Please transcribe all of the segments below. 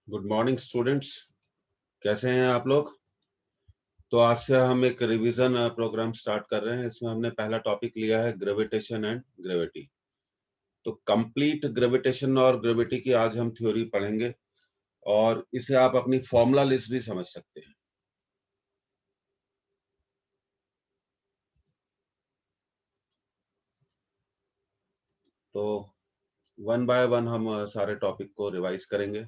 Good morning students. कैसे हैं आप लोग? तो आज से हम एक रिवीजन प्रोग्राम स्टार्ट कर रहे हैं। इसमें हमने पहला टॉपिक लिया है ग्रेविटेशन एंड ग्रेविटी। तो कंप्लीट ग्रेविटेशन और ग्रेविटी की आज हम थ्योरी पढ़ेंगे और इसे आप अपनी फॉर्मूला लिस्ट भी समझ सकते हैं। तो वन बाय वन हम सारे टॉपिक को रिवाइज करेंगे।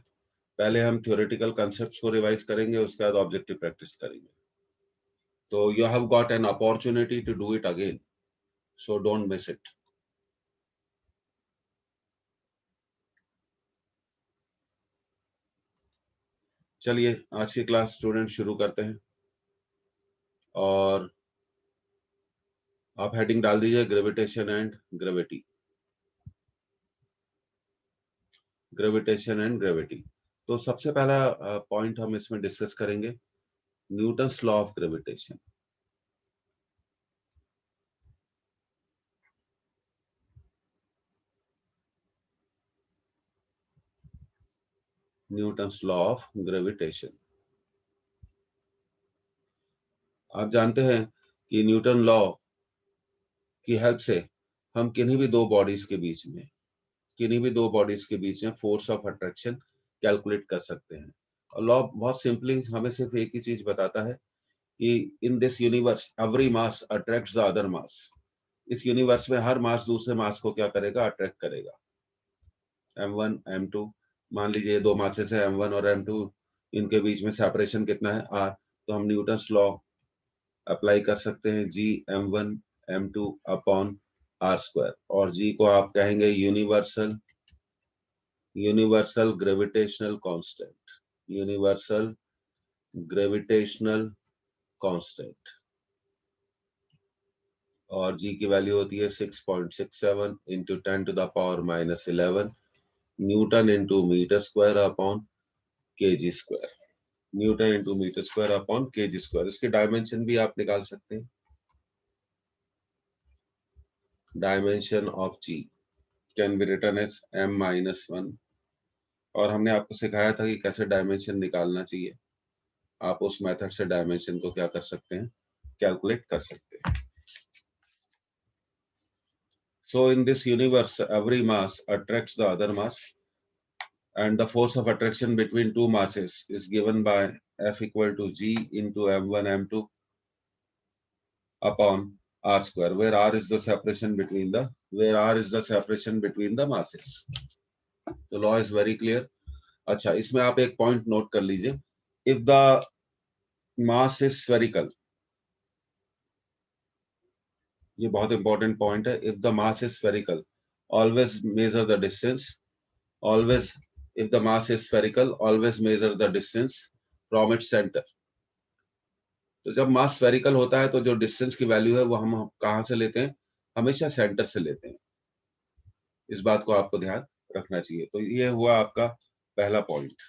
पहले हम थ्योरेटिकल कंसेप्ट्स को रिवाइज करेंगे, उसके बाद ऑब्जेक्टिव प्रैक्टिस करेंगे। तो you have got an opportunity to do it again, so don't miss it. चलिए आज की क्लास स्टूडेंट शुरू करते हैं और आप हेडिंग डाल दीजिए gravitation and gravity. Gravitation and gravity. तो सबसे पहला पॉइंट हम इसमें डिस्कस करेंगे Newton's law of gravitation. Newton's law of gravitation. आप जानते हैं कि न्यूटन लॉ की हेल्प से हम किन्हीं भी दो बॉडीज के बीच में फोर्स ऑफ अट्रैक्शन कैलकुलेट कर सकते हैं। और लॉ बहुत सिंपली हमें सिर्फ एक ही चीज बताता है कि in this universe every mass attracts the other mass. इस यूनिवर्स में हर मास दूसरे मास को क्या करेगा? अट्रैक्ट करेगा। M1 M2, मान लीजिए दो मासेस है M1 और M2, इनके बीच में सेपरेशन कितना है? R। तो हम न्यूटन्स लॉ अप्लाई कर सकते हैं G M1 M2 upon R square, और G को आप कहेंगे universal gravitational constant. Universal gravitational constant. और G की वैल्यू होती है 6.67 into 10⁻⁻11 newton into metre square upon kg square. Newton into metre square upon kg square. इसके डायमेंशन भी आप निकाल सकते हैं। Dimension of G can be written as m-1। और हमने आपको सिखाया था कि कैसे डायमेंशन निकालना चाहिए। आप उस मेथड से डायमेंशन को क्या कर सकते हैं? कैलकुलेट कर सकते हैं। So in this universe, every mass attracts the other mass, and the force of attraction between two masses is given by F equal to G into M1 M2 upon R square, where R is the separation between the masses. The law is very clear. अच्छा, इसमें आप एक point note कर लीजिए। If the mass is spherical, ये बहुत important point है। If the mass is spherical, always measure the distance. Always, if the mass is spherical, always measure the distance from its centre. तो जब मास spherical होता है तो जो डिस्टेंस की वैल्यू है वो हम कहाँ से लेते हैं? हमेशा सेंटर से लेते हैं। इस बात को आपको ध्यान रखना चाहिए। तो ये हुआ आपका पहला पॉइंट।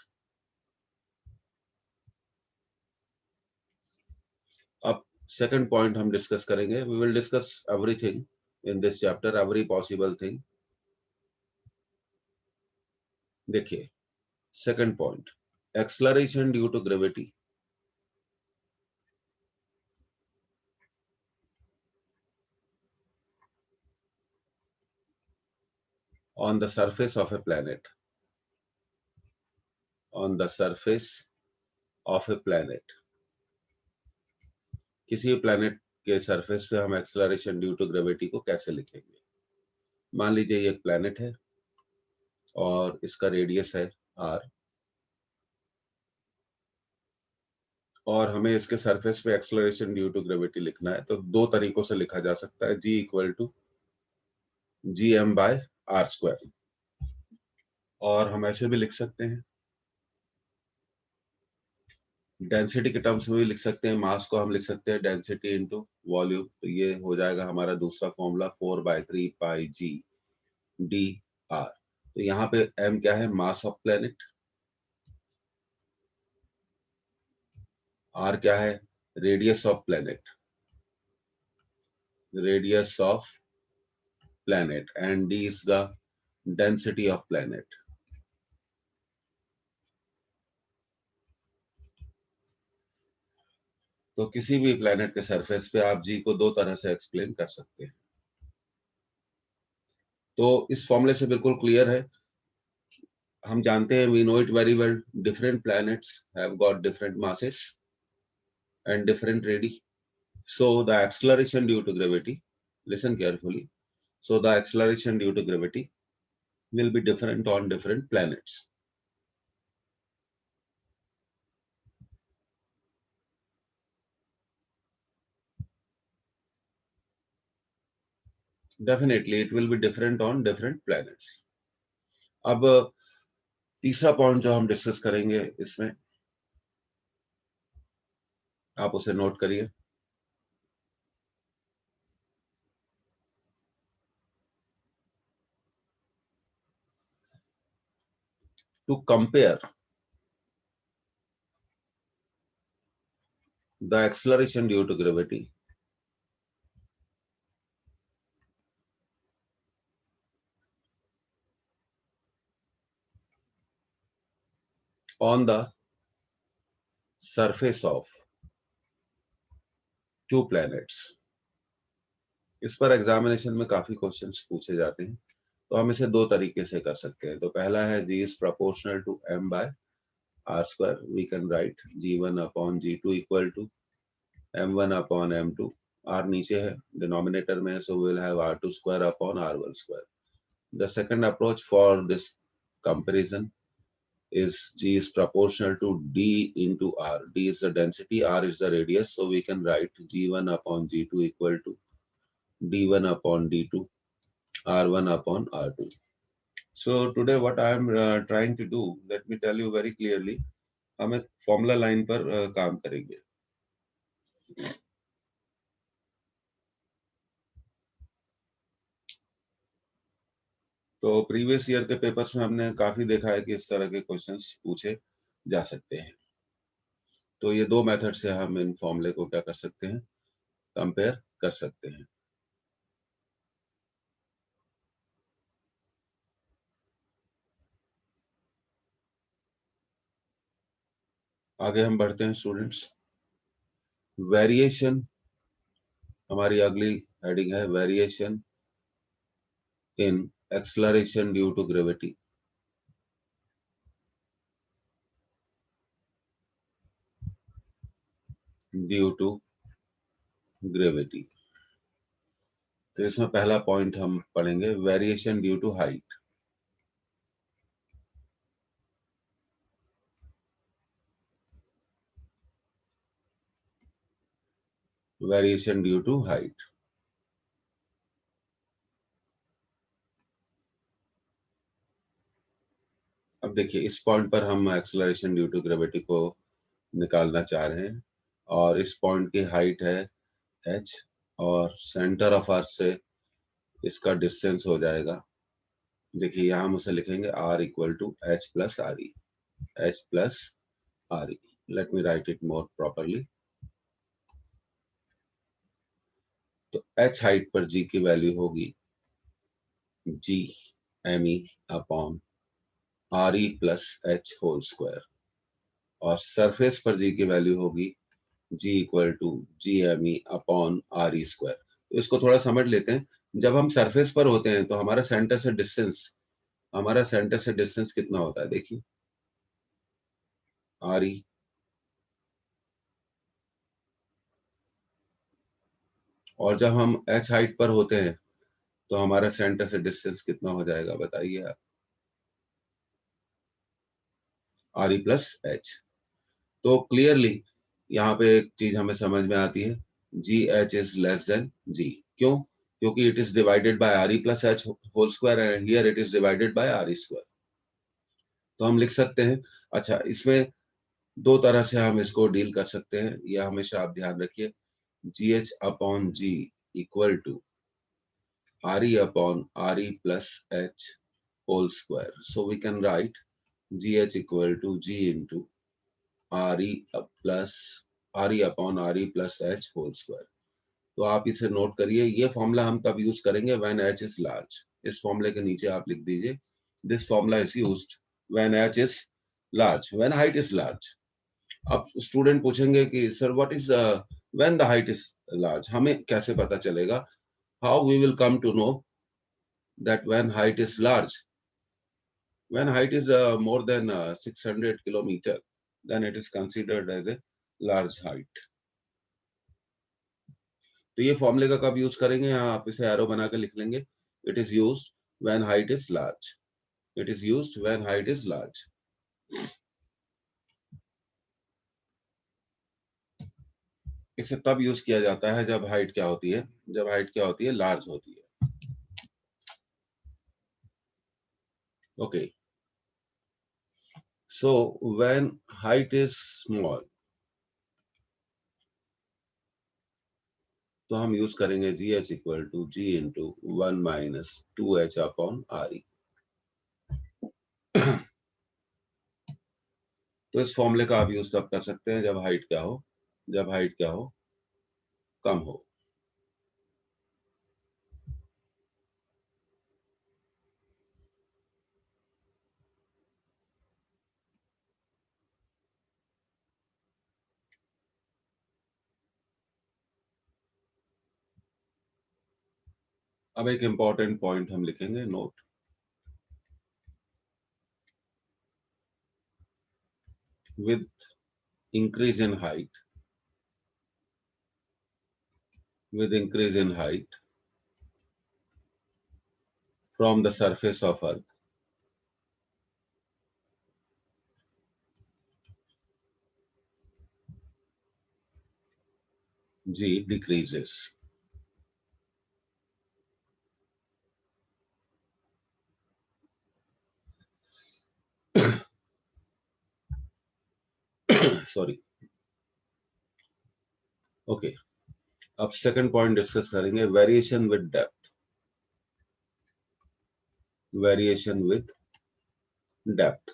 अब सेकंड पॉइंट हम डिस्कस करेंगे। We will discuss everything in this chapter, every possible thing. देखिए second point, acceleration due to gravity on the surface of a planet. On the surface of a planet, किसी planet के surface पे हम acceleration due to gravity को कैसे लिखेंगे? मान लीजिए ये एक प्लेनेट है और इसका रेडियस है r, और हमें इसके सरफेस पे एक्सलरेशन ड्यू टू ग्रेविटी लिखना है। तो दो तरीकों से लिखा जा सकता है। G equal to gm by r square, और हम ऐसे भी लिख सकते हैं, डेंसिटी के टर्म्स में भी लिख सकते हैं। मास को हम लिख सकते हैं डेंसिटी इंटू वॉल्यूम। तो ये हो जाएगा हमारा दूसरा फॉर्मूला 4/3 पाई जी डी आर। तो यहाँ पे m क्या है? Mass of planet. r क्या है? Radius of planet. Radius of planet and d is the density of planet. तो किसी भी प्लेनेट के सरफेस पे आप जी को दो तरह से एक्सप्लेन कर सकते हैं। तो इस फॉर्मूले से बिल्कुल क्लियर है, हम जानते हैं, we know it very well, different planets have got different masses and different radii. So the acceleration due to gravity, listen carefully, so the acceleration due to gravity will be different on different planets. Definitely it will be different on different planets. अब तीसरा point जो हम discuss करेंगे इसमें, आप उसे note करिए। To compare the acceleration due to gravity on the surface of two planets, इस पर एग्जामिनेशन में काफी क्वेश्चंस पूछे जाते हैं, तो हम इसे दो तरीके से कर सकते हैं। तो पहला है g is proportional to m by r square, we can write g1 upon g2 equal to m1 upon m2, r नीचे है डिनोमिनेटर में है, so we'll have r2 square upon r1 square. The second approach for this comparison is g is proportional to d into r. D is the density, r is the radius, so we can write g1 upon g2 equal to d1 upon d2, r1 upon r2. So today what I am trying to do, let me tell you very clearly, हम एक formula line पर काम करेंगे। तो previous year के papers में हमने काफी देखा है कि इस तरह के क्वेश्चंस पूछे जा सकते हैं। तो ये दो मेथड से हम इन फॉर्मूले को क्या कर सकते हैं, कंपेयर कर सकते हैं। आगे हम बढ़ते हैं स्टूडेंट्स। वेरिएशन हमारी अगली हेडिंग है, variation in acceleration due to gravity. Due to gravity, तो इसमें पहला पॉइंट हम पढ़ेंगे, variation due to height. Variation due to height, अब देखिए इस पॉइंट पर हम एक्सेलरेशन ड्यू टू ग्रेविटी को निकालना चाह रहे हैं, और इस पॉइंट की हाइट है h, और सेंटर ऑफ अर्थ से इसका डिस्टेंस हो जाएगा, देखिए यहाँ हम उसे लिखेंगे r equal to h plus R E, h plus R E. Let me write it more properly. तो h हाइट पर g की वैल्यू होगी g m e upon R E plus H whole square, और surface पर g की value होगी g equal to G M E upon R E square. तो इसको थोड़ा समझ लेते हैं। जब हम सरफेस पर होते हैं तो हमारा सेंटर से डिस्टेंस कितना होता है, देखिए आर ई, और जब हम h हाइट पर होते हैं तो हमारा सेंटर से डिस्टेंस कितना हो जाएगा, बताइए आप, आर ई प्लस एच। तो क्लियरली यहाँ पे एक चीज हमें समझ में आती है, G H is less than G. क्यों? क्योंकि it is divided by R E plus H whole square and here it is divided by R E square. तो हम लिख सकते हैं, अच्छा इसमें दो तरह से हम इसको डील कर सकते हैं, यह हमेशा आप ध्यान रखिए, G H upon G equal to R E upon R E plus H whole square. So we can write G H equal to G into R E plus R E upon R E plus H whole square. तो आप इसे note करिए, ये formula हम तब use करेंगे when h is large. इस फॉर्मूले के नीचे आप लिख दीजिए, this formula is used when h is large, when height is large. अब स्टूडेंट पूछेंगे कि sir what is when the height is large, हमें कैसे पता चलेगा, how we will come to know that when height is large? When height is more than 600 kilometer, then it is considered as a large height. तो ये फॉर्मूले का कब use करेंगे, यहाँ आप इसे एरो बना के लिख लेंगे. It is used when height is large. It is used when height is large. इसे तब यूज किया जाता है जब हाइट क्या होती है, जब हाइट क्या होती है, लार्ज होती है. Okay, so when height is small, तो हम यूज करेंगे G H equal to G into 1 - 2h/re. तो इस फॉर्मूले का आप यूज तब कर सकते हैं जब हाइट क्या हो, जब हाइट क्या हो, कम हो. अब एक इंपॉर्टेंट पॉइंट हम लिखेंगे, note. With increase in height, with increase in height from the surface of earth, g decreases. Sorry. Okay, अब सेकंड पॉइंट डिस्कस करेंगे, variation with depth. Variation with depth.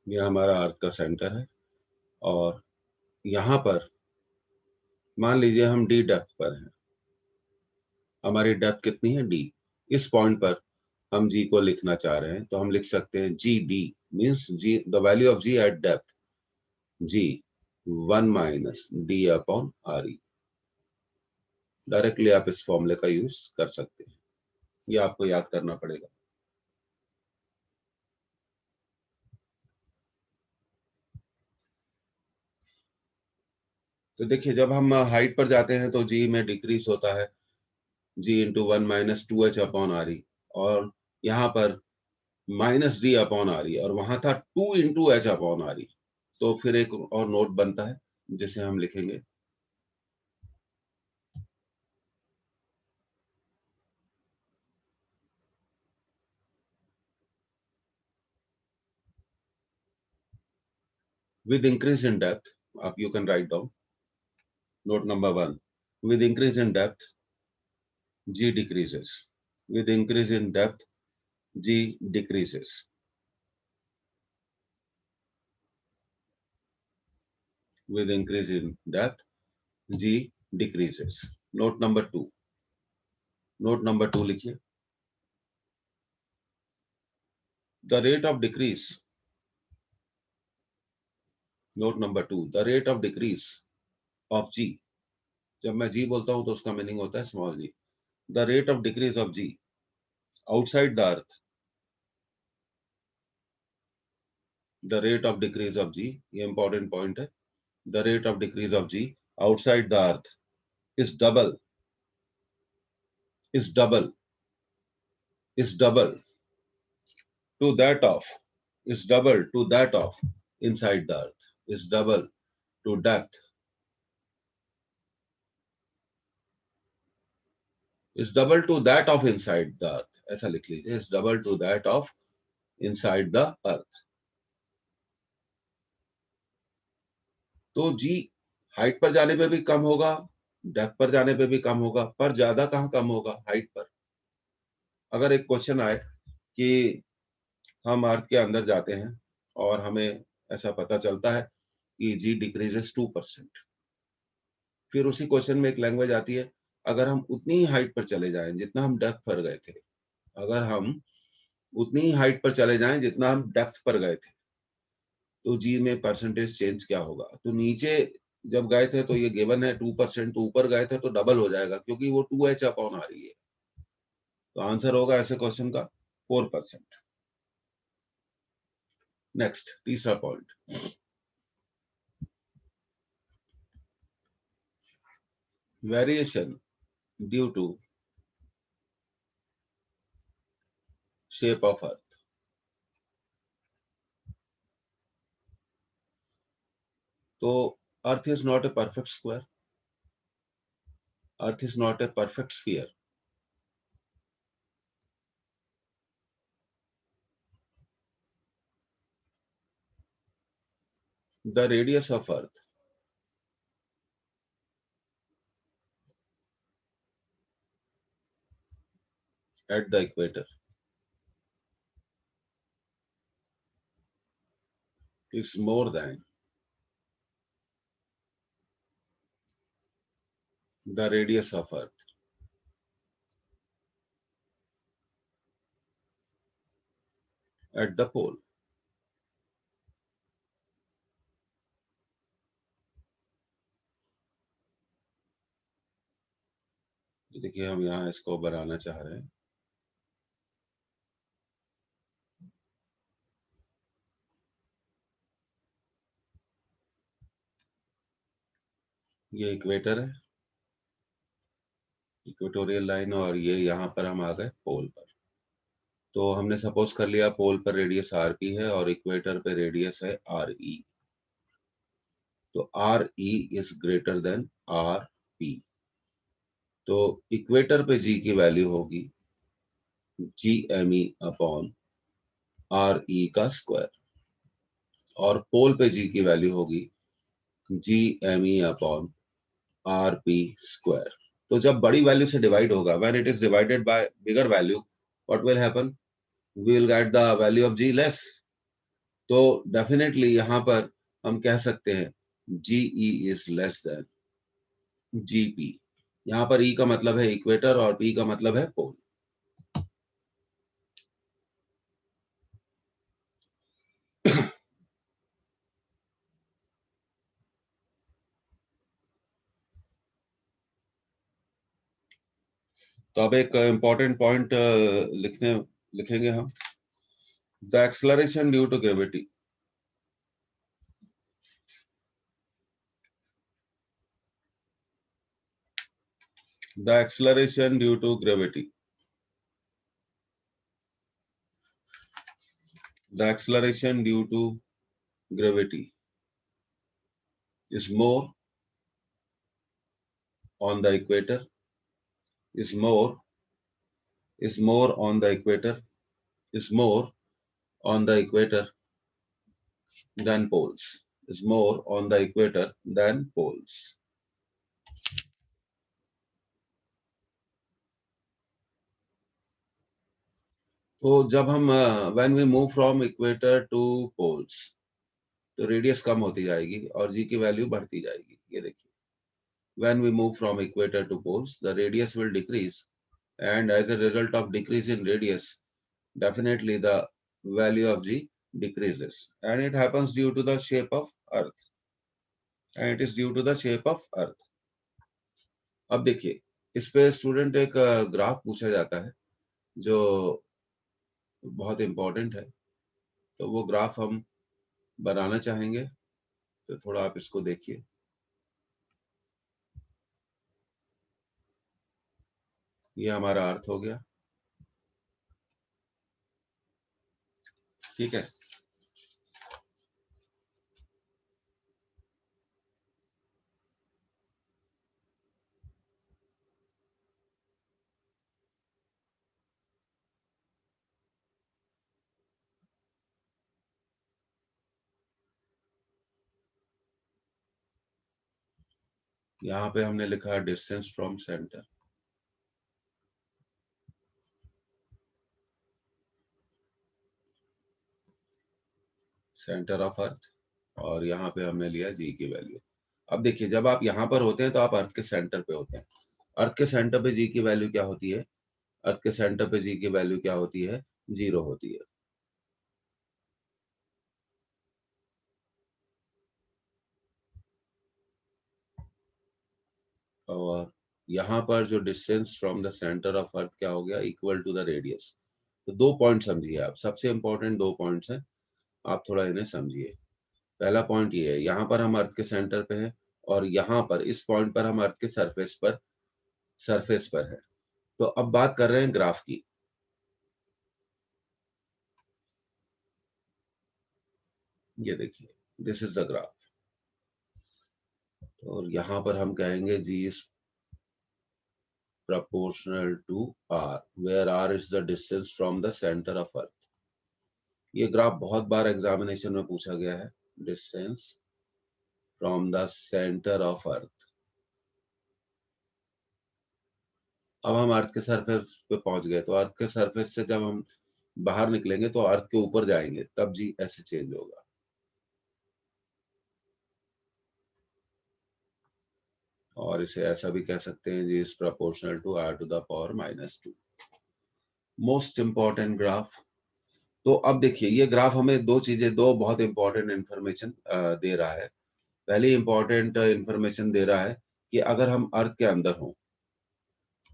ये हमारा अर्थ का सेंटर है और यहां पर मान लीजिए हम डी डेप्थ पर हैं. हमारी डेप्थ कितनी है, डी. इस पॉइंट पर हम जी को लिखना चाह रहे हैं तो हम लिख सकते हैं G D means G, the value of G at depth, G 1 - d/re. Directly आप इस फॉर्मूले का यूज कर सकते हैं. ये आपको याद करना पड़ेगा. तो देखिए जब हम हाइट पर जाते हैं तो जी में डिक्रीज होता है, जी इंटू 1 - 2h/re. और यहाँ पर -d/re और वहां था 2 × h/re. तो फिर एक और नोट बनता है जिसे हम लिखेंगे, with increase in depth. आप you can write down note number 1. With increase in depth, g decreases. With increase in depth, g decreases. With increase in depth, g decreases. Note number 2. Note number 2 लिखिए. The rate of decrease. Note number 2. The rate of decrease of g. जब मैं g बोलता हूं तो उसका meaning होता है small g. The rate of decrease of g outside the earth. The rate of decrease of g, ये important point है. The rate of decrease of g outside the earth is double, is double, is double to that of, is double to that of inside the earth, is double to depth, is double to that of inside the earth. ऐसा लिख लीजिए, is double to that of inside the earth. तो जी height पर जाने पे भी कम होगा, depth पर जाने पे भी कम होगा, पर ज्यादा कहाँ कम होगा, हाइट पर. अगर एक क्वेश्चन आए कि हम अर्थ के अंदर जाते हैं और हमें ऐसा पता चलता है कि जी डिक्रीजेस 2%, फिर उसी क्वेश्चन में एक लैंग्वेज आती है, अगर हम उतनी ही हाइट पर चले जाएं जितना हम डेप्थ पर गए थे, अगर हम उतनी ही हाइट पर चले जाएं जितना हम डेप्थ पर गए थे, तो जी में परसेंटेज चेंज क्या होगा? तो नीचे जब गए थे तो ये गिवन है 2%, तो ऊपर गए थे तो डबल हो जाएगा क्योंकि वो 2h अपॉन आ रही है। तो आंसर होगा ऐसे क्वेश्चन का 4%। नेक्स्ट तीसरा point, variation due to shape of earth. तो earth is not a perfect square, earth is not a perfect sphere. The radius of Earth at the equator is more than the radius of Earth at the pole. देखिए हम यहाँ इसको बनाना चाह रहे हैं, ये equator है, इक्वेटोरियल लाइन, और ये यहाँ पर हम आ गए पोल पर। तो हमने सपोज कर लिया पोल पर रेडियस आर पी है और इक्वेटर पे रेडियस है आर ई। तो R E is greater than R P. तो इक्वेटर पे जी की वैल्यू होगी G M E upon R E का स्क्वायर, और पोल पे जी की वैल्यू होगी G M E upon R P square. तो जब बड़ी वैल्यू से डिवाइड होगा, when it is divided by bigger value, what will happen? We will get the value of G less. तो डेफिनेटली यहाँ पर हम कह सकते हैं G E is less than G P. यहाँ पर ई का मतलब है इक्वेटर और पी का मतलब है पोल। तो अब एक इंपॉर्टेंट पॉइंट लिखेंगे हम, the acceleration due to gravity. The acceleration due to gravity, the acceleration due to gravity is more on the equator, is more on the equator, is more on the equator than poles, is more on the equator than poles. तो जब हम when we move from equator to poles, तो radius कम होती जाएगी और जी की value बढ़ती जाएगी। ये देखिए, when we move from equator to poles, the radius will decrease, and as a result of decrease in radius, definitely the value of g decreases, and it happens due to the shape of earth, and it is due to the shape of earth. अब देखिए, इस पे student एक graph पूछा जाता है जो बहुत इंपॉर्टेंट है, तो वो ग्राफ हम बनाना चाहेंगे। तो थोड़ा आप इसको देखिए, ये हमारा अर्थ हो गया, ठीक है। यहाँ पे हमने लिखा distance from centre, centre of earth, और यहाँ पे हमने लिया जी की वैल्यू। अब देखिए जब आप यहाँ पर होते हैं तो आप अर्थ के सेंटर पे होते हैं। अर्थ के सेंटर पे जी की वैल्यू क्या होती है? अर्थ के सेंटर पे जी की वैल्यू क्या होती है? 0 होती है। और यहाँ पर जो distance from the centre of earth क्या हो गया? Equal to the radius. तो 2 पॉइंट समझिए आप, सबसे इंपॉर्टेंट 2 पॉइंट्स हैं, आप थोड़ा इन्हें समझिए। पहला पॉइंट ये है, यहाँ पर हम अर्थ के सेंटर पे हैं और यहाँ पर इस पॉइंट पर हम अर्थ के सरफेस पर है। तो अब बात कर रहे हैं ग्राफ की। ये देखिए, दिस इज द ग्राफ। और यहाँ पर हम कहेंगे जी is proportional to r, where r is the distance from the center of earth। ये ग्राफ बहुत बार एग्जामिनेशन में पूछा गया है, distance from the centre of अर्थ। अब हम अर्थ के सरफेस पे पहुंच गए, तो अर्थ के सरफेस से जब हम बाहर निकलेंगे तो अर्थ के ऊपर जाएंगे, तब जी ऐसे चेंज होगा। और इसे ऐसा भी कह सकते हैं, G is proportional to r to the power -2। Most important graph. तो अब देखिए ये ग्राफ हमें दो बहुत इंपॉर्टेंट इंफॉर्मेशन दे रहा है। पहली इंपॉर्टेंट इंफॉर्मेशन दे रहा है कि अगर हम अर्थ के अंदर हों,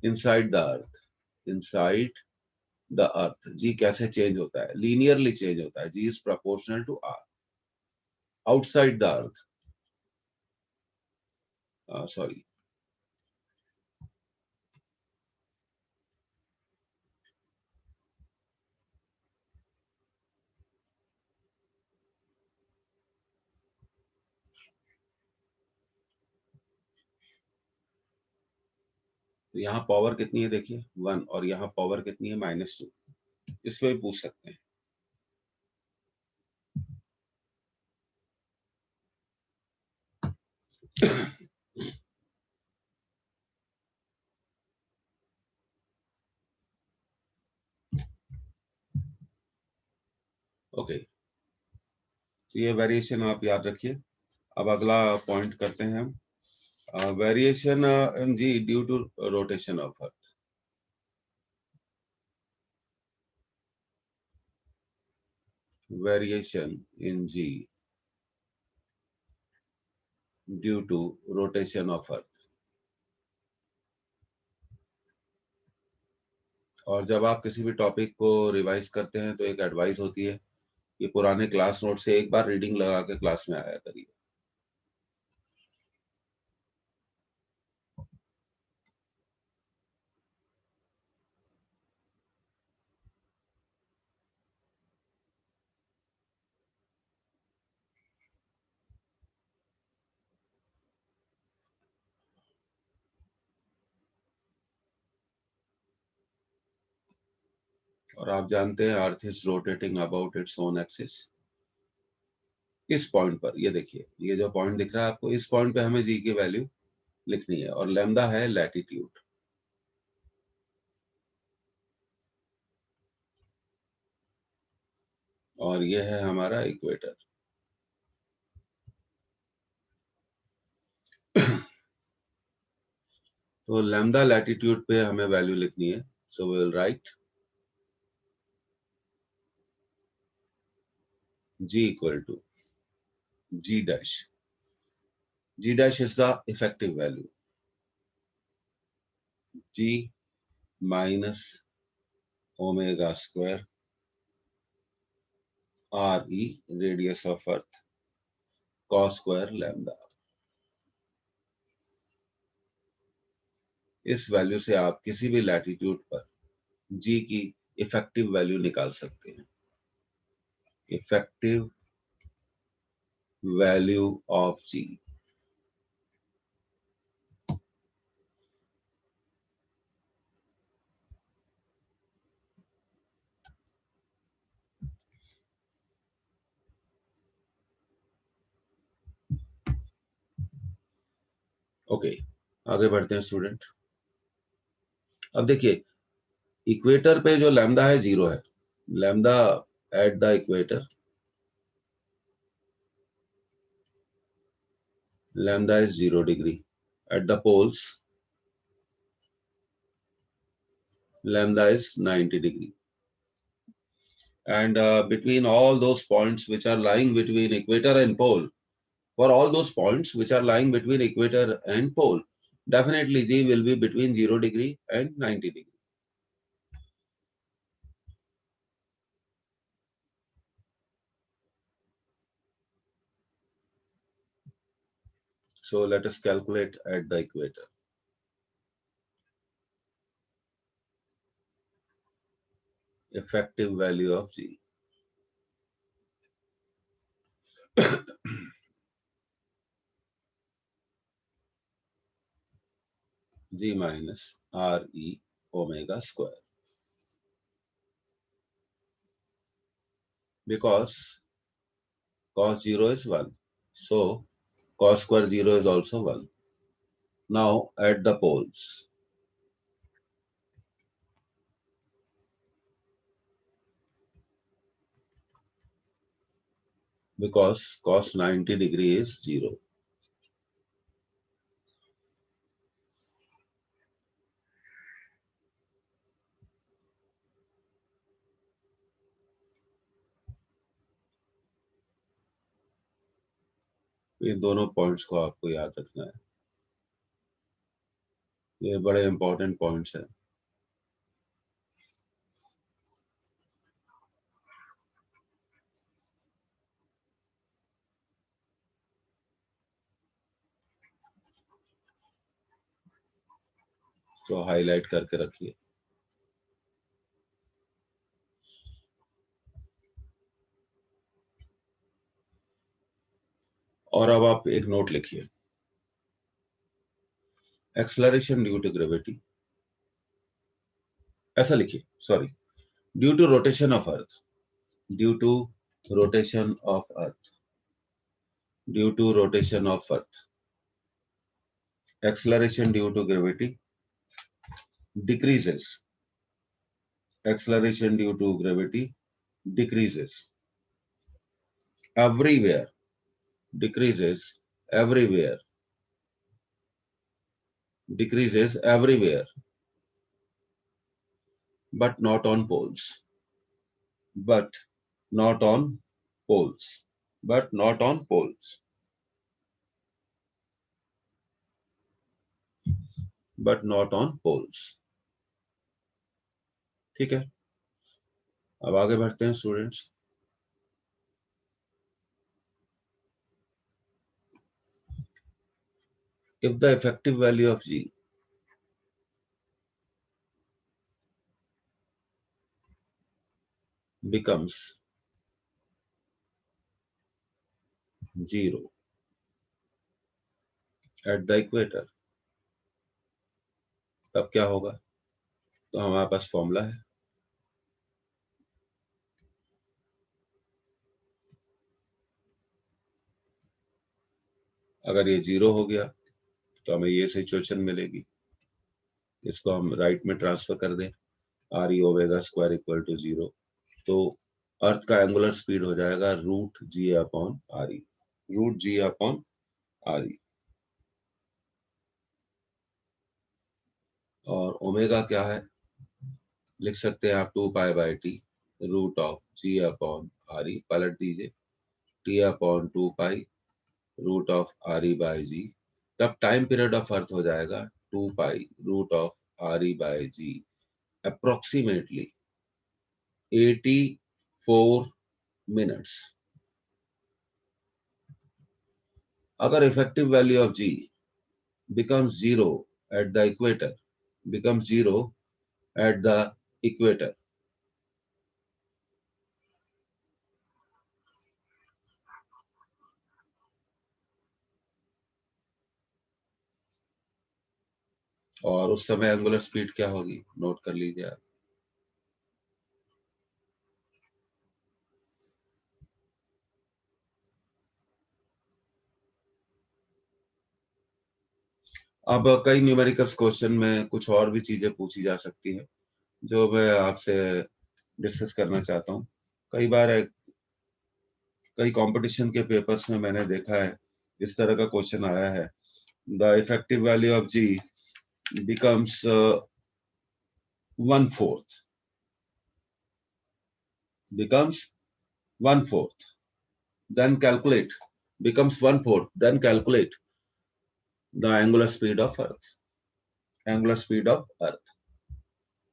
inside the earth, inside the earth G कैसे चेंज होता है? लीनियरली चेंज होता है, G is proportional to R. Outside the earth, sorry, तो यहाँ पावर कितनी है देखिए 1, और यहाँ पावर कितनी है -2। इसमें भी पूछ सकते हैं। ओके, तो ये वेरिएशन आप याद रखिए। अब अगला पॉइंट करते हैं हम, variation in G due to rotation of earth. Variation in G due to rotation of earth. और जब आप किसी भी टॉपिक को रिवाइज करते हैं तो एक एडवाइस होती है कि पुराने क्लास नोट से एक बार रीडिंग लगा के क्लास में आया करिए। और आप जानते हैं earth is rotating about its own axis. इस पॉइंट पर ये देखिए, ये जो पॉइंट दिख रहा है आपको, इस पॉइंट पे हमें जी की वैल्यू लिखनी है और लैम्डा है लैटिट्यूड। और ये है हमारा इक्वेटर। तो लैम्डा लैटिट्यूड पे हमें वैल्यू लिखनी है, so we will write G equal to G dash. G dash is the effective value, G minus omega square R E, radius of earth, cos square lambda. इस value से आप किसी भी latitude पर जी की इफेक्टिव वैल्यू निकाल सकते हैं। Effective value of G. Okay, आगे बढ़ते हैं स्टूडेंट। अब देखिए इक्वेटर पे जो लैम्डा है 0 है। Lambda at the equator lambda is 0 degree. At the poles, lambda is 90 degree. And between all those points which are lying between equator and pole, for all those points which are lying between equator and pole, definitely G will be between 0 degree and 90 degree. So let us calculate at the equator. Effective value of G. G minus RE omega square. Because cos 0 is 1. So cos square 0 is also 1. Now at the poles. Because cos 90 degree is 0. ये दोनों points को आपको याद रखना है, ये बड़े important points हैं. तो हाईलाइट करके रखिए. और अब आप एक नोट लिखिए. एक्सेलरेशन ड्यू टू ग्रेविटी, ऐसा लिखिए, sorry, due to rotation of earth, due to rotation of earth, due to rotation of earth, acceleration due to gravity decreases, acceleration due to gravity decreases everywhere, decreases everywhere, decreases everywhere, but not on poles, but not on poles, but not on poles, but not on poles. ठीक है, अब आगे बढ़ते हैं students. If the effective value of G becomes 0 at the equator, तब क्या होगा? तो हमारे पास फॉर्मूला है. अगर ये 0 हो गया तो हमें ये सिचुएशन मिलेगी. इसको हम राइट में ट्रांसफर कर दें, R E omega square equal to 0, तो अर्थ का एंगुलर स्पीड हो जाएगा root G upon R E, root G upon R E. और ओमेगा क्या है? लिख सकते हैं आप 2 pi by T root of G upon R E, पलट दीजिए, T upon 2 pi root of R E by G. तब टाइम पीरियड ऑफ अर्थ हो जाएगा 2 pi root of R E by G, approximately 84 minutes. अगर effective value of G becomes 0 at the equator, becomes 0 at the equator, और उस समय angular speed क्या होगी? Note कर लीजिए आप. अब कई न्यूमेरिकल्स क्वेश्चन में कुछ और भी चीजें पूछी जा सकती है जो मैं आपसे डिस्कस करना चाहता हूँ. कई बार कई कंपटीशन के पेपर्स में मैंने देखा है इस तरह का क्वेश्चन आया है, the effective value of G becomes 1/4, becomes 1/4, then calculate, becomes 1/4, then calculate the angular speed of earth, angular speed of earth,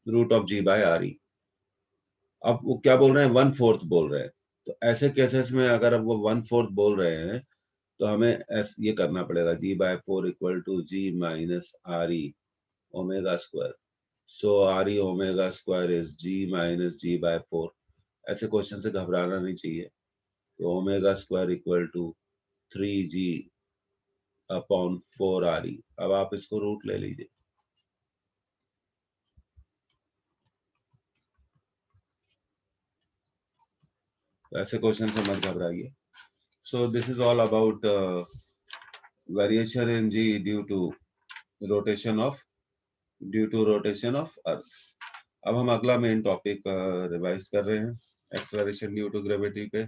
root of g by re. अब वो क्या बोल रहे हैं, 1/4 बोल रहे हैं, तो ऐसे केसेस में अगर अब वो 1/4 बोल रहे हैं तो हमें ये करना पड़ेगा, g by 4 equal to g minus re omega square, so re omega square is g minus g by 4. ऐसे क्वेश्चन से घबराना नहीं चाहिए, तो omega square equal to 3g upon 4 re. अब आप इसको रूट ले लीजिए, ऐसे क्वेश्चन से मत घबराइए. So this is all about variation in g due to rotation of earth. अब हम अगला मेन टॉपिक रिवाइज कर रहे हैं एक्सेलरेशन ड्यू टू ग्रेविटी पे,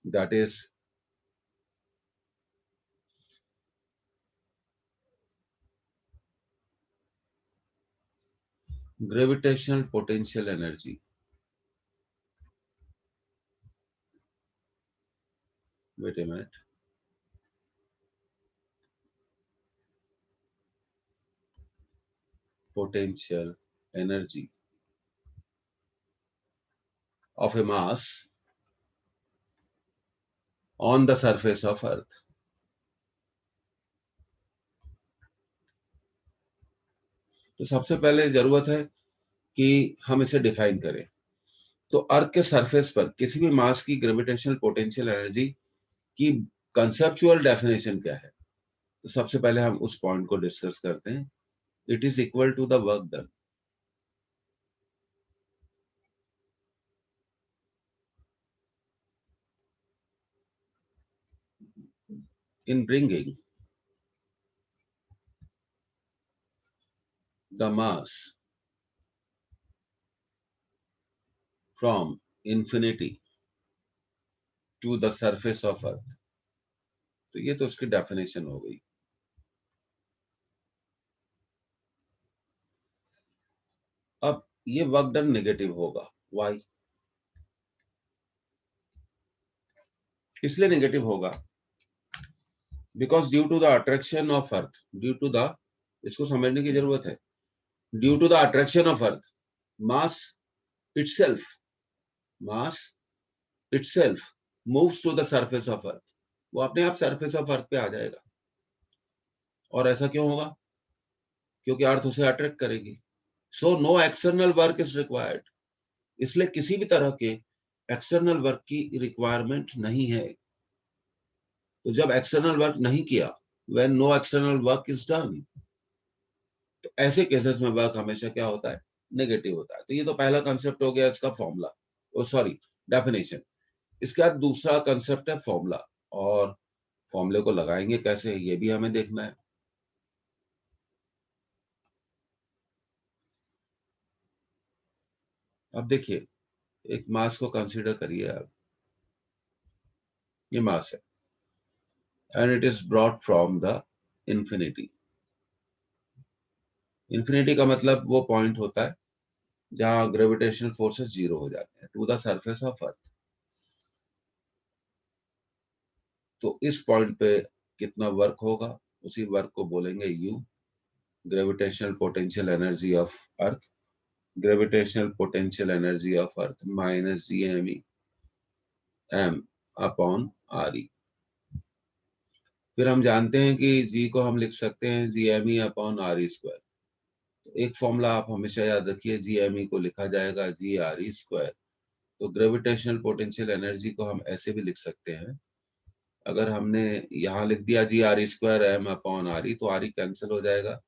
that is gravitational potential energy. Wait a minute, potential energy of a mass on the surface of earth. तो सबसे पहले जरूरत है कि हम इसे डिफाइन करें. तो अर्थ के सरफेस पर किसी भी मास की ग्रेविटेशनल पोटेंशियल एनर्जी की कंसेप्चुअल डेफिनेशन क्या है, तो सबसे पहले हम उस पॉइंट को डिस्कस करते हैं. It is equal to the work done in bringing the mass from infinity to the surface of earth. तो ये तो उसकी डेफिनेशन हो गई. अब ये वर्क डन नेगेटिव होगा. व्हाई? इसलिए नेगेटिव होगा because due to the attraction of earth, due to the, इसको समझने की जरूरत है, due to the attraction of earth, mass itself, mass itself moves to the surface of earth. वो अपने आप सरफेस ऑफ अर्थ पे आ जाएगा. और ऐसा क्यों होगा? क्योंकि अर्थ उसे अट्रैक्ट करेगी. So no external work is required. इसलिए किसी भी तरह के एक्सटर्नल वर्क की रिक्वायरमेंट नहीं है. तो जब एक्सटर्नल वर्क नहीं किया, when no external work is done, तो ऐसे केसेस में वर्क हमेशा क्या होता है, नेगेटिव होता है. तो ये तो पहला कंसेप्ट हो गया इसका फॉर्मूला, ओ सॉरी डेफिनेशन. इसके बाद दूसरा कंसेप्ट है फॉर्मूला, और फॉर्मूले को लगाएंगे कैसे ये भी हमें देखना है. अब देखिए, एक मास को कंसीडर करिए आप, ये मास है and it is brought from the infinity. Infinity का मतलब वो पॉइंट होता है जहां ग्रेविटेशनल फोर्सेस जीरो हो जाते हैं, to the surface of earth. तो इस पॉइंट पे कितना वर्क होगा, उसी वर्क को बोलेंगे U, gravitational potential energy of earth. Gravitational potential energy of earth minus G M upon R E. फिर हम जानते हैं कि जी को हम लिख सकते हैं G M E upon R E square. तो एक फॉर्मूला आप हमेशा याद रखिए, जी एम ई को लिखा जाएगा जी आर ई स्क्वायर. तो ग्रेविटेशनल पोटेंशियल एनर्जी को हम ऐसे भी लिख सकते हैं, अगर हमने यहाँ लिख दिया G R E square M upon R E, तो आर ई कैंसिल हो जाएगा,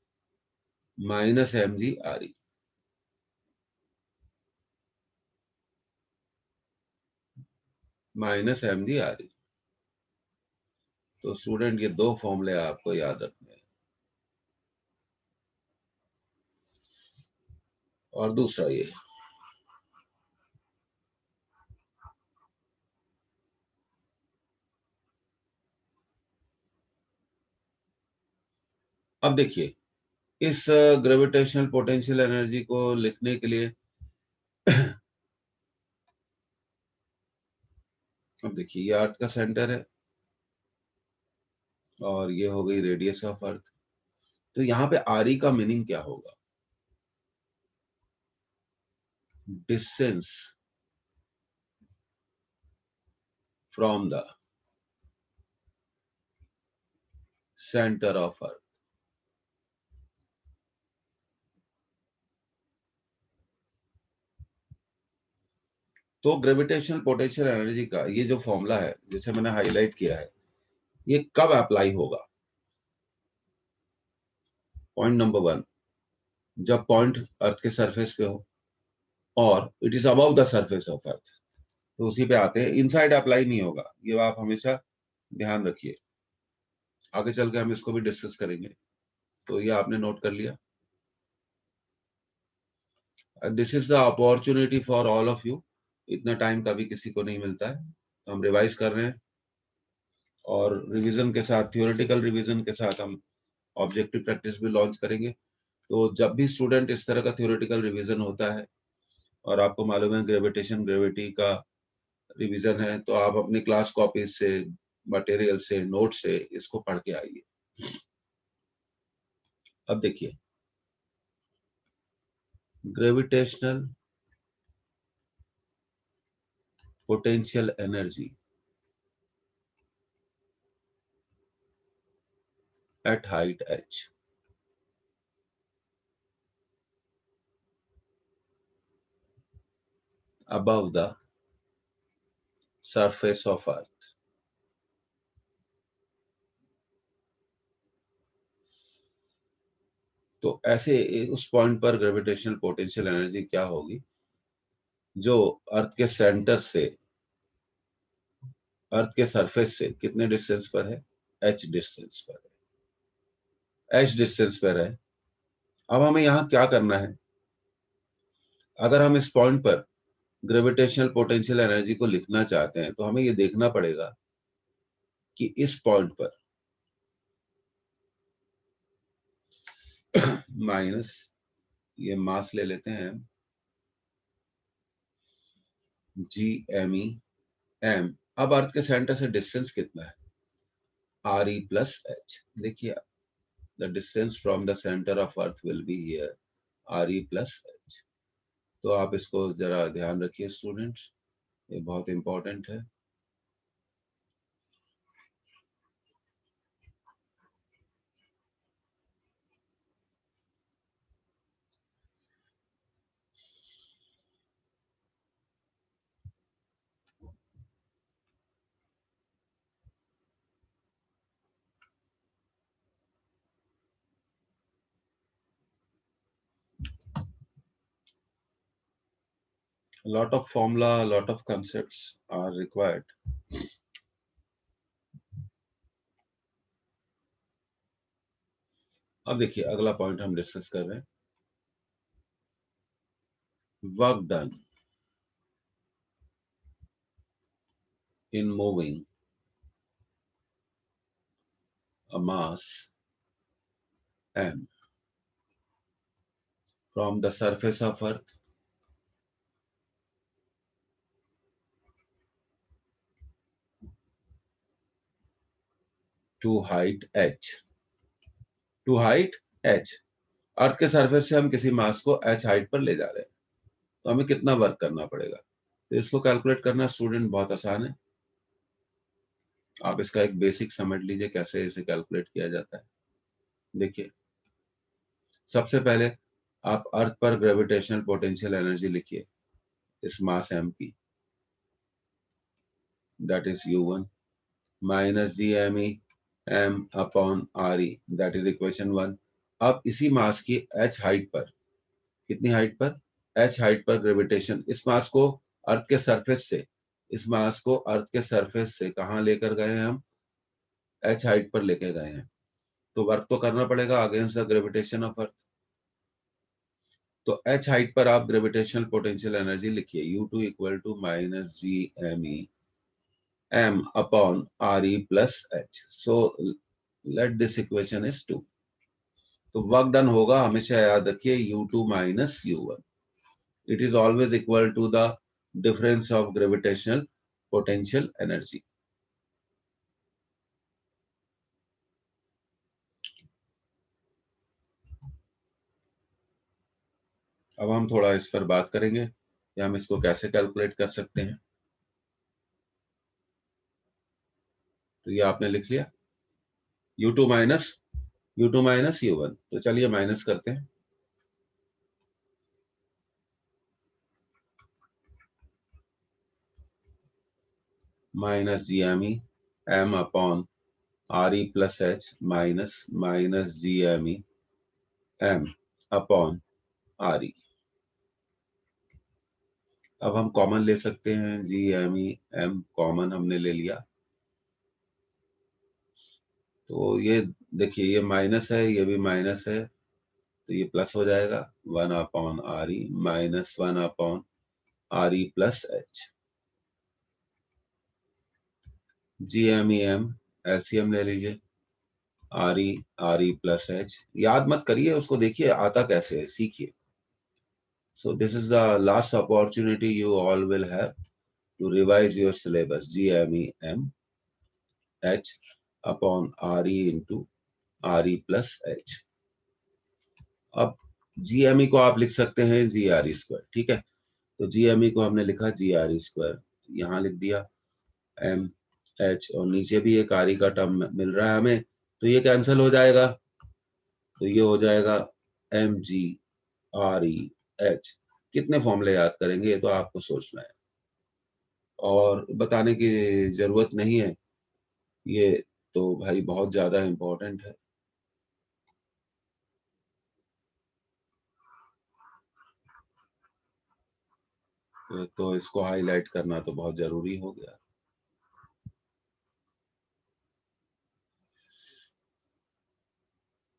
minus M G R E. Minus M G R E. तो स्टूडेंट ये दो फॉर्मूले आपको याद रखने हैं. और दूसरा ये, अब देखिए इस ग्रेविटेशनल पोटेंशियल एनर्जी को लिखने के लिए अब देखिए ये अर्थ का सेंटर है और ये हो गई रेडियस ऑफ अर्थ। तो यहाँ पे आर का मीनिंग क्या होगा? Distance from the centre of earth. तो ग्रेविटेशनल पोटेंशियल एनर्जी का ये जो फॉर्मूला है जिसे मैंने हाईलाइट किया है, ये कब अप्लाई होगा? पॉइंट नंबर 1, जब पॉइंट अर्थ के सरफेस पे हो और it is above the surface of earth, तो उसी पे आते हैं। इनसाइड अप्लाई नहीं होगा, ये आप हमेशा ध्यान रखिए। आगे चल के हम इसको भी डिस्कस करेंगे। तो ये आपने नोट कर लिया। This is the opportunity for all of you. इतना टाइम कभी किसी को नहीं मिलता है, तो हम रिवाइज कर रहे हैं और रिवीजन के साथ, थियोरेटिकल रिवीजन के साथ हम ऑब्जेक्टिव प्रैक्टिस भी लॉन्च करेंगे। तो जब भी स्टूडेंट इस तरह का थियोरेटिकल रिवीजन होता है और आपको मालूम है ग्रेविटेशन ग्रेविटी का रिवीजन है, तो आप अपनी क्लास कॉपीज से, मटेरियल से, नोट से इसको पढ़ के आइए। अब देखिए gravitational potential energy at height h above the surface of earth तो ऐसे उस पॉइंट पर ग्रेविटेशनल पोटेंशियल एनर्जी क्या होगी जो अर्थ के सेंटर से, अर्थ के सरफेस से कितने डिस्टेंस पर है? h डिस्टेंस पर है, h डिस्टेंस पर है। अब हमें यहाँ क्या करना है? अगर हम इस पॉइंट पर ग्रेविटेशनल पोटेंशियल एनर्जी को लिखना चाहते हैं तो हमें ये देखना पड़ेगा कि इस पॉइंट पर माइनस ये मास ले लेते हैं जी एम ई एम। अब अर्थ के सेंटर से डिस्टेंस कितना है? R E plus H. देखिए the distance from the centre of earth will be here R E plus H. तो आप इसको जरा ध्यान रखिए स्टूडेंट्स, ये बहुत इंपॉर्टेंट है। A lot of formula, a lot of concepts are required. अब देखिए अगला पॉइंट हम डिस्कस कर रहे हैं, work done in moving a mass m from the surface of earth to height h। to height h, अर्थ के surface से हम किसी मास को h हाइट पर ले जा रहे हैं, तो हमें कितना वर्क करना पड़ेगा? तो इसको कैलकुलेट करना स्टूडेंट बहुत आसान है। आप इसका एक बेसिक समझ लीजिए कैसे इसे कैलकुलेट किया जाता है। देखिए सबसे पहले आप अर्थ पर ग्रेविटेशनल पोटेंशियल एनर्जी लिखिए इस मास m की, that is u1 minus G M E m upon R E, that is equation 1। अब इसी मास की h हाइट पर, कितनी हाइट पर? h हाइट पर ग्रेविटेशन, इस मास को अर्थ के सरफेस से, इस मास को अर्थ के सरफेस से कहाँ लेकर गए हैं हम? h हाइट पर लेके गए हैं, तो वर्क तो करना पड़ेगा against the gravitation of earth. तो h हाइट पर आप ग्रेविटेशनल पोटेंशियल एनर्जी लिखिए u2 equal to minus G M E m upon re plus h। So let this equation is 2। तो वर्क डन होगा, हमेशा याद रखिए, U2 minus U1. It is always equal to the difference of gravitational potential energy. अब हम थोड़ा इस पर बात करेंगे कि हम इसको कैसे कैलकुलेट कर सकते हैं। तो ये आपने लिख लिया U2 माइनस U1। तो चलिए माइनस करते हैं। Minus GME M upon RE plus H minus GME M upon RE। अब हम कॉमन ले सकते हैं, GME M कॉमन हमने ले लिया। तो ये देखिए, ये माइनस है, ये भी माइनस है, तो ये प्लस हो जाएगा 1 upon RE minus 1 upon RE plus H। GMEM LCM ले लीजिए, RE प्लस H। याद मत करिए उसको, देखिए आता कैसे है, सीखिए। So this is the last opportunity you all will have to revise your syllabus. GMEM H upon RE into RE plus H। अब GME को आप लिख सकते हैं GRE स्क्वायर, ठीक है। तो GME को हमने लिखा GRE स्क्वायर, यहाँ लिख दिया M H, और नीचे भी एक RE का टर्म मिल रहा है हमें, तो ये कैंसिल हो जाएगा। तो ये हो जाएगा MGREH। कितने फॉर्मूले याद करेंगे, ये तो आपको सोचना है और बताने की जरूरत नहीं है, ये तो भाई बहुत ज्यादा इम्पोर्टेंट है। तो इसको हाईलाइट करना तो बहुत जरूरी हो गया।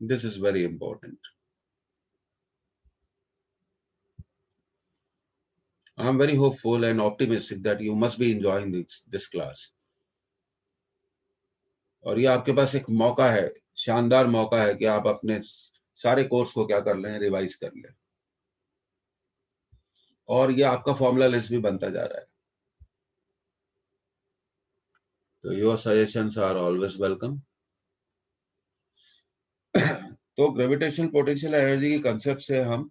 This is very important. I am very hopeful and optimistic that you must be enjoying this class. और ये आपके पास एक मौका है, शानदार मौका है कि आप अपने सारे कोर्स को क्या कर लें, रिवाइज कर लें। और ये आपका फॉर्मूला लिस्ट भी बनता जा रहा है। तो your suggestions are always welcome. तो ग्रेविटेशनल पोटेंशियल एनर्जी के कंसेप्ट से हम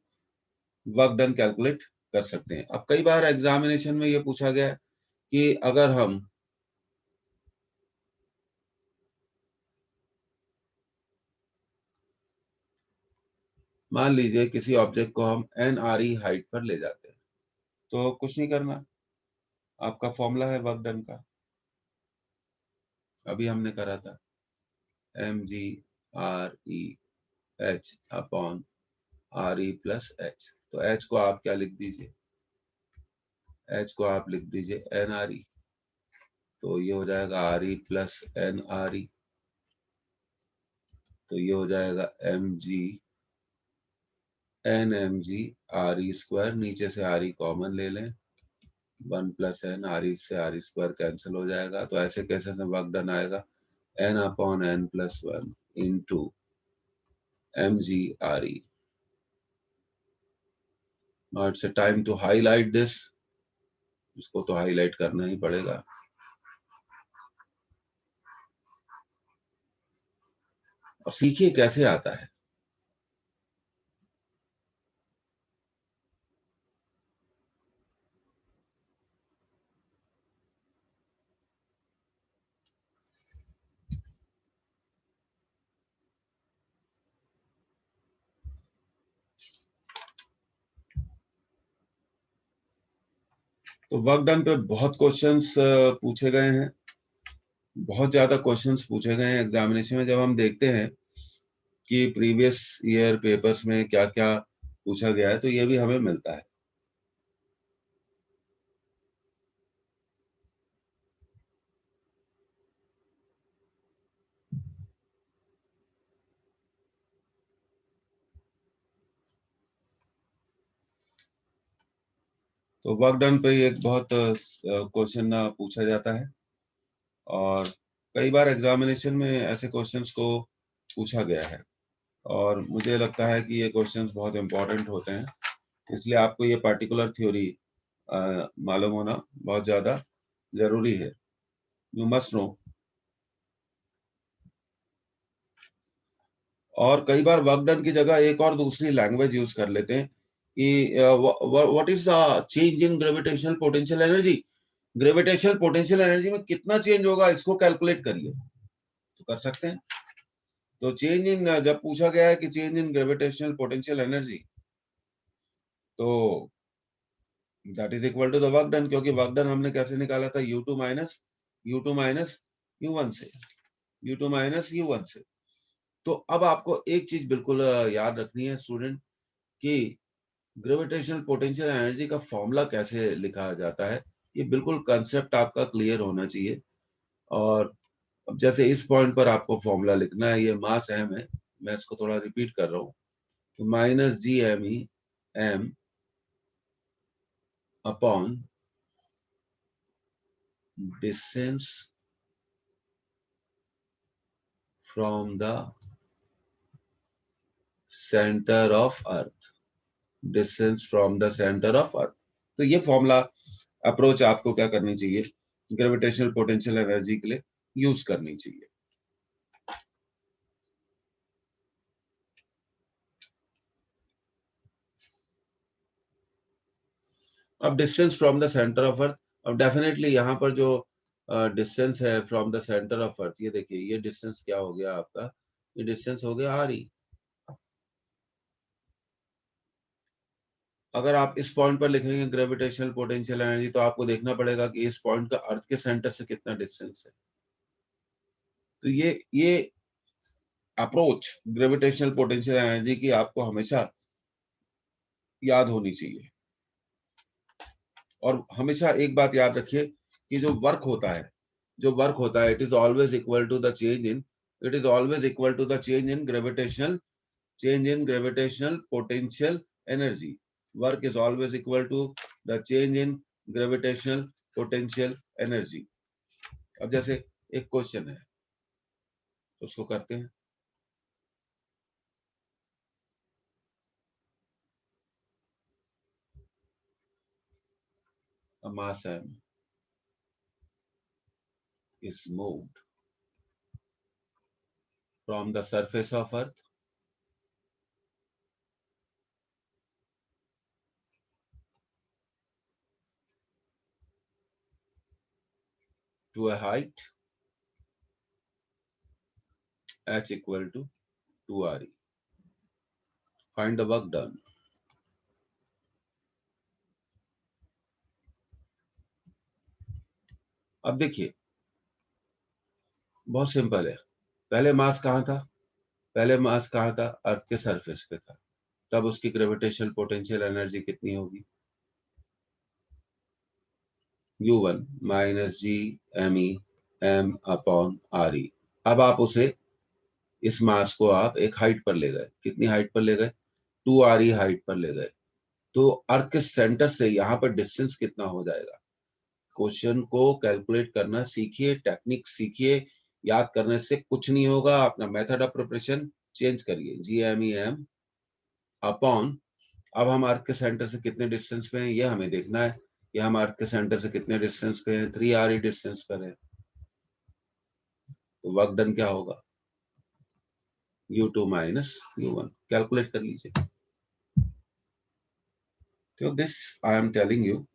वर्क डन कैलकुलेट कर सकते हैं। अब कई बार एग्जामिनेशन में ये पूछा गया है कि अगर हम मान लीजिए किसी ऑब्जेक्ट को हम NRE हाइट पर ले जाते हैं, तो कुछ नहीं करना, आपका फॉर्मूला है वर्क डन का, अभी हमने करा था MGREH upon RE plus H। तो H को आप क्या लिख दीजिए, H को आप लिख दीजिए NRE। तो ये हो जाएगा RE प्लस NRE। तो ये हो जाएगा NMG RE स्क्वायर, नीचे से RE कॉमन ले लें, 1 प्लस N, RE से RE स्क्वायर कैंसिल हो जाएगा। तो ऐसे कैसे से वर्क डन आएगा, N upon N plus 1 into MGRE। Now it's a time to highlight this, इसको तो हाईलाइट करना ही पड़ेगा। और सीखिए कैसे आता है। तो वर्क डन पे बहुत क्वेश्चंस पूछे गए हैं, बहुत ज्यादा क्वेश्चंस पूछे गए हैं एग्जामिनेशन में। जब हम देखते हैं कि प्रीवियस ईयर पेपर्स में क्या क्या पूछा गया है, तो ये भी हमें मिलता है। तो वर्क डन पे एक बहुत क्वेश्चन पूछा जाता है, और कई बार एग्जामिनेशन में ऐसे क्वेश्चंस को पूछा गया है। और मुझे लगता है कि ये क्वेश्चंस बहुत इंपॉर्टेंट होते हैं, इसलिए आपको ये पर्टिकुलर थ्योरी मालूम होना बहुत ज्यादा जरूरी है। You must know. और कई बार वर्क डन की जगह एक और दूसरी लैंग्वेज यूज कर लेते हैं कि what is the change in gravitational potential energy. Gravitational potential energy में कितना चेंज होगा इसको कैलकुलेट करिए, तो कर सकते हैं। तो चेंज इन, जब पूछा गया है कि change in gravitational potential energy, तो that is equal to the work done, क्योंकि वर्क डन हमने कैसे निकाला था, U2 माइनस U1 से, U2 माइनस U1 से। तो अब आपको एक चीज बिल्कुल याद रखनी है स्टूडेंट, कि ग्रेविटेशनल पोटेंशियल एनर्जी का फॉर्मूला कैसे लिखा जाता है, ये बिल्कुल कंसेप्ट आपका क्लियर होना चाहिए। और अब जैसे इस पॉइंट पर आपको फॉर्मूला लिखना है, ये मास एम है, मैं इसको थोड़ा रिपीट कर रहा हूँ, तो minus GME m upon distance from the centre of earth, distance from the centre of earth. तो ये फॉर्मूला अप्रोच आपको क्या करनी चाहिए, ग्रेविटेशनल पोटेंशियल एनर्जी के लिए यूज करनी चाहिए। अब distance from the centre of अर्थ, अब डेफिनेटली यहाँ पर जो डिस्टेंस है फ्रॉम द सेंटर ऑफ अर्थ, ये देखिए ये डिस्टेंस क्या हो गया आपका, ये डिस्टेंस हो गया RE। अगर आप इस पॉइंट पर लिखेंगे ग्रेविटेशनल पोटेंशियल एनर्जी, तो आपको देखना पड़ेगा कि इस पॉइंट का अर्थ के सेंटर से कितना डिस्टेंस है। तो ये अप्रोच ग्रेविटेशनल पोटेंशियल एनर्जी की आपको हमेशा याद होनी चाहिए। और हमेशा एक बात याद रखिए कि जो वर्क होता है, जो वर्क होता है, it is always equal to the change in, it is always equal to the change in gravitational potential energy. Work is always equal to the change in gravitational potential energy. अब जैसे एक question है, उसको करते हैं। A mass m is moved from the surface of earth to a height h equal to 2RE. Find the work done. अब देखिए बहुत सिंपल है, पहले मास कहाँ था, पहले मास कहाँ था, अर्थ के सरफेस पे था, तब उसकी ग्रेविटेशनल पोटेंशियल एनर्जी कितनी होगी, U1 minus GME m upon RE। अब आप उसे, इस मास को आप एक हाइट पर ले गए, कितनी हाइट पर ले गए, 2RE हाइट पर ले गए, तो अर्थ के सेंटर से यहाँ पर डिस्टेंस कितना हो जाएगा। क्वेश्चन को कैलकुलेट करना सीखिए, टेक्निक सीखिए, याद करने से कुछ नहीं होगा, अपना मेथड ऑफ प्रिपरेशन चेंज करिए। GME m अपॉन, अब हम अर्थ के सेंटर से कितने डिस्टेंस पे हैं ये हमें देखना है, कि हम अर्थ के सेंटर से कितने डिस्टेंस पे हैं, 3RE डिस्टेंस पर है। तो वर्क डन क्या होगा, U2 माइनस U1, कैलकुलेट कर लीजिए। So this I am telling you,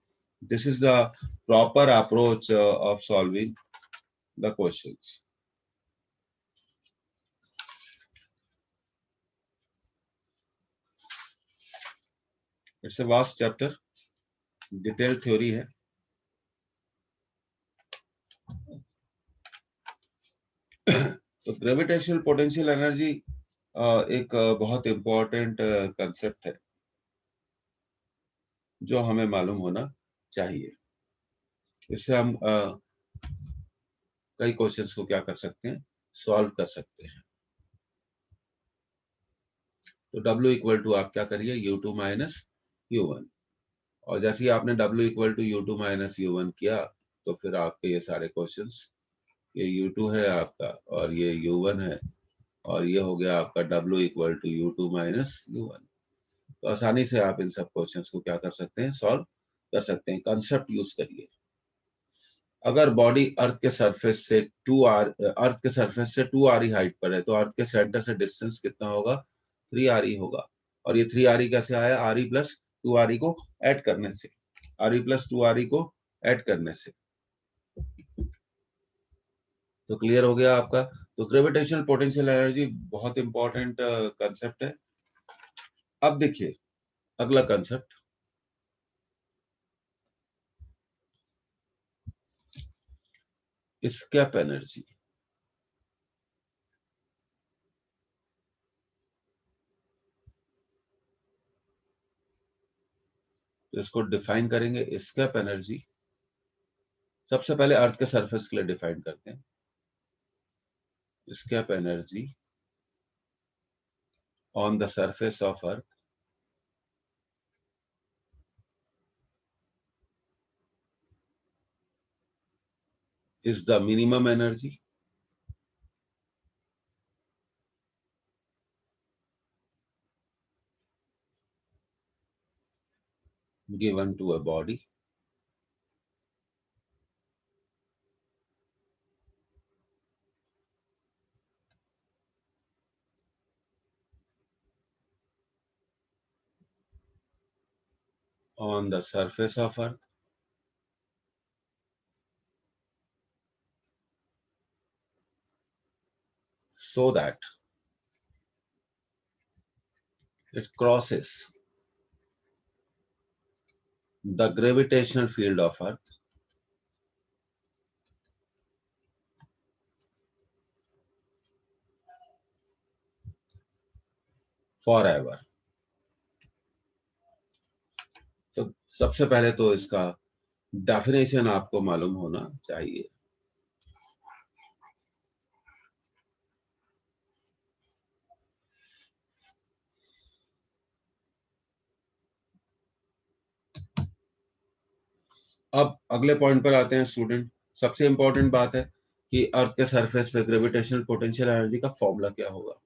this is the proper approach of solving the questions. It's a vast chapter, detailed theory है। तो ग्रेविटेशनल पोटेंशियल एनर्जी एक बहुत इंपॉर्टेंट कंसेप्ट है जो हमें मालूम होना चाहिए। इससे हम कई क्वेश्चंस को क्या कर सकते हैं, सॉल्व कर सकते हैं। तो W इक्वल टू आप क्या करिए, U2 माइनस U1, और जैसे ही आपने W equal to U2 minus U1 किया, तो फिर आपके ये सारे क्वेश्चंस, ये U2 है आपका और ये U1 है, और ये हो गया आपका W equal to U2 minus U1। तो आसानी से आप इन सब क्वेश्चंस को क्या कर सकते हैं, सॉल्व कर सकते हैं। कंसेप्ट यूज करिए। अगर बॉडी अर्थ के सरफेस से 2 RE हाइट पर है तो अर्थ के सेंटर से डिस्टेंस कितना होगा, 3 RE होगा। और ये 3 RE कैसे आया, RE प्लस 2 RE को ऐड करने से, RE प्लस 2 RE को ऐड करने से। तो क्लियर हो गया आपका। तो ग्रेविटेशनल पोटेंशियल एनर्जी बहुत इंपॉर्टेंट कंसेप्ट है। अब देखिए अगला कंसेप्ट, एस्केप एनर्जी। तो इसको डिफाइन करेंगे, एस्केप एनर्जी सबसे पहले अर्थ के सरफेस के लिए डिफाइन करते हैं। Escape energy on the surface of earth is the minimum energy given to a body on the surface of earth so that it crosses the gravitational field of earth forever। तो सबसे पहले तो इसका definition आपको मालूम होना चाहिए। अब अगले पॉइंट पर आते हैं स्टूडेंट। सबसे इंपॉर्टेंट बात है कि अर्थ के सरफेस पे ग्रेविटेशनल पोटेंशियल एनर्जी का फॉर्मूला क्या होगा।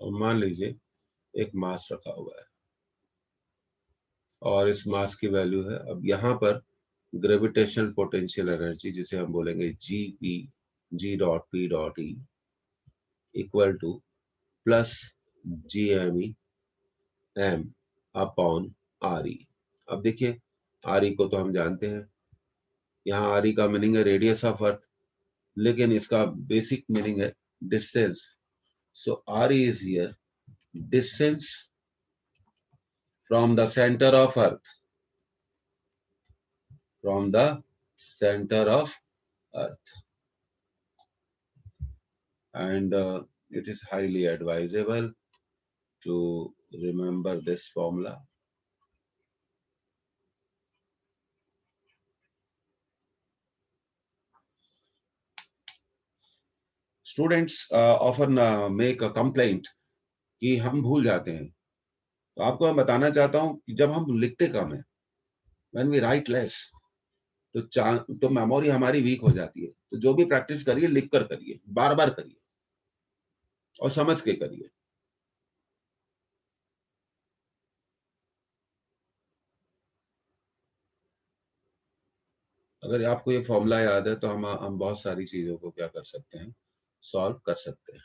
और मान लीजिए एक मास रखा हुआ है और इस मास की वैल्यू है, अब यहाँ पर ग्रेविटेशनल पोटेंशियल एनर्जी जिसे हम बोलेंगे G dot P dot E equal to plus GME M upon RE। अब देखिए RE को तो हम जानते हैं, यहाँ RE का मीनिंग है रेडियस ऑफ अर्थ, लेकिन इसका बेसिक मीनिंग है distance. So RE is here distance from the centre of earth, from the center of earth, and it is highly advisable to remember this formula. Students often make a complaint कि हम भूल जाते हैं। तो आपको मैं बताना चाहता हूं कि जब हम लिखते कम है, when we write less, तो मेमोरी हमारी वीक हो जाती है। तो जो भी प्रैक्टिस करिए लिख कर करिए, बार बार करिए और समझ के करिए। अगर आपको ये फॉर्मूला याद है तो हम बहुत सारी चीजों को क्या कर सकते हैं, सॉल्व कर सकते हैं।